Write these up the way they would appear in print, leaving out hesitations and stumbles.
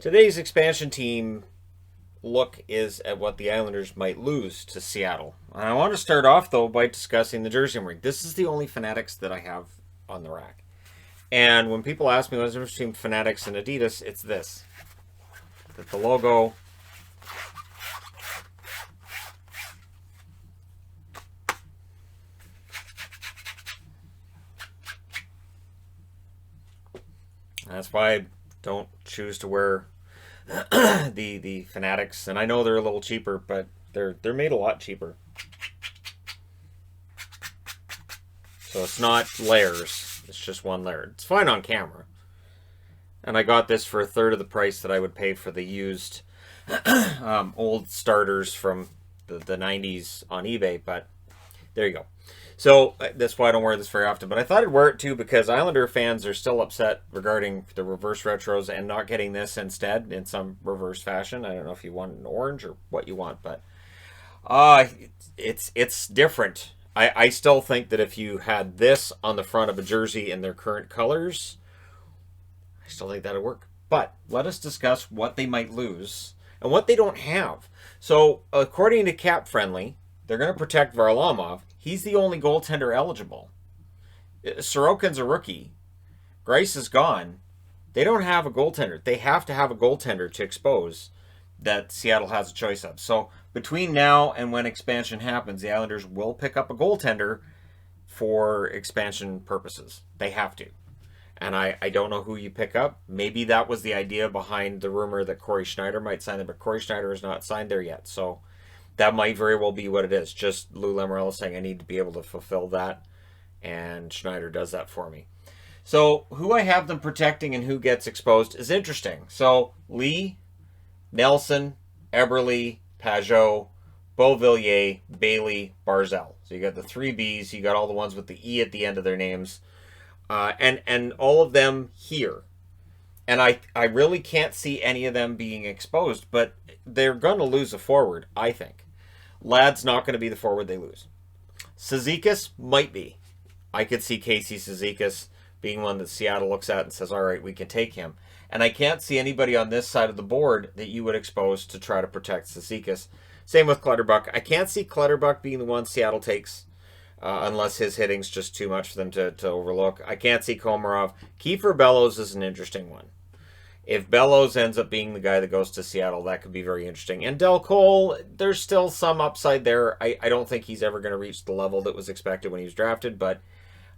Today's expansion team look is at what the Islanders might lose to Seattle. And I want to start off, though, by discussing the jersey ring. This is the only Fanatics that I have on the rack. And when people ask me what's the difference between Fanatics and Adidas, it's this. That the logo that's why I don't choose to wear the Fanatics, and I know they're a little cheaper, but they're made a lot cheaper. So it's not layers; it's just one layer. It's fine on camera, and I got this for a third of the price that I would pay for the used old starters from the 90s on eBay. But there you go. So that's why I don't wear this very often. But I thought I'd wear it too because Islander fans are still upset regarding the reverse retros and not getting this instead in some reverse fashion. I don't know if you want an orange or what you want, but it's different. I still think that if you had this on the front of a jersey in their current colors, I still think that'd work. But let us discuss what they might lose and what they don't have. So according to Cap Friendly, they're going to protect Varlamov. He's the only goaltender eligible. Sorokin's a rookie. Grice is gone. They don't have a goaltender. They have to have a goaltender to expose that Seattle has a choice of. So between now and when expansion happens, the Islanders will pick up a goaltender for expansion purposes. They have to. And I don't know who you pick up. Maybe that was the idea behind the rumor that Corey Schneider might sign there, but Corey Schneider is not signed there yet. So that might very well be what it is. Just Lou Lamoriello saying I need to be able to fulfill that, and Schneider does that for me. So who I have them protecting and who gets exposed is interesting. So Lee, Nelson, Eberle, Pajot, Beauvillier, Bailey, Barzell. So you got the three Bs. You got all the ones with the E at the end of their names. And all of them here. And I really can't see any of them being exposed, but they're going to lose a forward, I think. Ladd's not going to be the forward they lose. Cizikas might be. I could see Casey Cizikas being one that Seattle looks at and says, all right, we can take him. And I can't see anybody on this side of the board that you would expose to try to protect Cizikas. Same with Clutterbuck. I can't see Clutterbuck being the one Seattle takes unless his hitting's just too much for them to overlook. I can't see Komarov. Kiefer Bellows is an interesting one. If Bellows ends up being the guy that goes to Seattle, that could be very interesting. And Del Cole, there's still some upside there. I don't think he's ever going to reach the level that was expected when he was drafted, but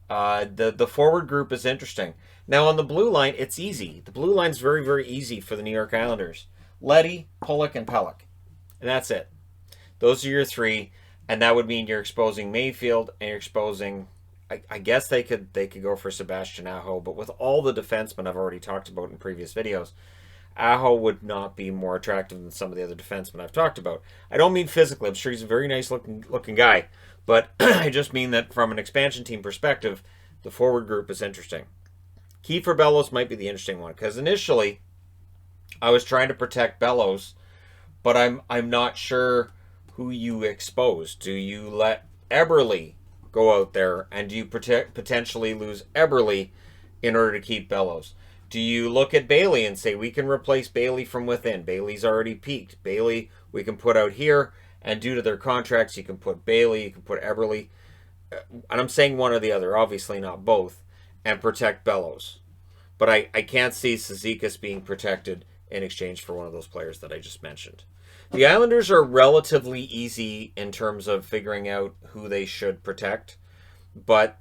the forward group is interesting. Now, on the blue line, it's easy. The blue line's very, very easy for the New York Islanders. Leddy, Pulock, and Pelech. And that's it. Those are your three, and that would mean you're exposing Mayfield and you're exposing... I guess they could go for Sebastian Aho, but with all the defensemen I've already talked about in previous videos, Aho would not be more attractive than some of the other defensemen I've talked about. I don't mean physically. I'm sure he's a very nice looking guy, but I just mean that from an expansion team perspective, the forward group is interesting. Kiefer Bellows might be the interesting one, because initially I was trying to protect Bellows, but I'm not sure who you expose. Do you let Eberle go out there, and do you potentially lose Eberle in order to keep Bellows? Do you look at Bailey and say, we can replace Bailey from within? Bailey's already peaked. Bailey we can put out here, and due to their contracts, you can put Bailey, you can put Eberle, and I'm saying one or the other, obviously not both, and protect Bellows. But I can't see Cizikas being protected in exchange for one of those players that I just mentioned. The Islanders are relatively easy in terms of figuring out who they should protect, but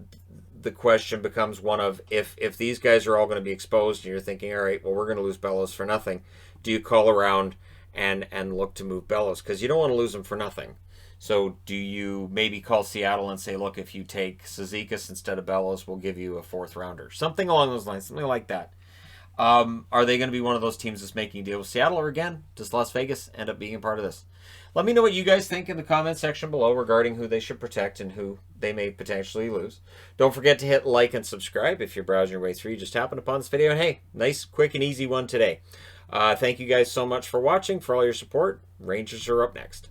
the question becomes one of if these guys are all going to be exposed and you're thinking, all right, well, we're going to lose Bellows for nothing, do you call around and look to move Bellows? Because you don't want to lose him for nothing. So do you maybe call Seattle and say, look, if you take Cizikas instead of Bellows, we'll give you a fourth rounder? Something along those lines, something like that. Are they going to be one of those teams that's making a deal with Seattle, or again, does Las Vegas end up being a part of this? Let me know what you guys think in the comment section below regarding who they should protect and who they may potentially lose. Don't forget to hit like and subscribe if you're browsing your way through. You just happened upon this video, and hey, nice, quick, and easy one today. Thank you guys so much for watching, for all your support. Rangers are up next.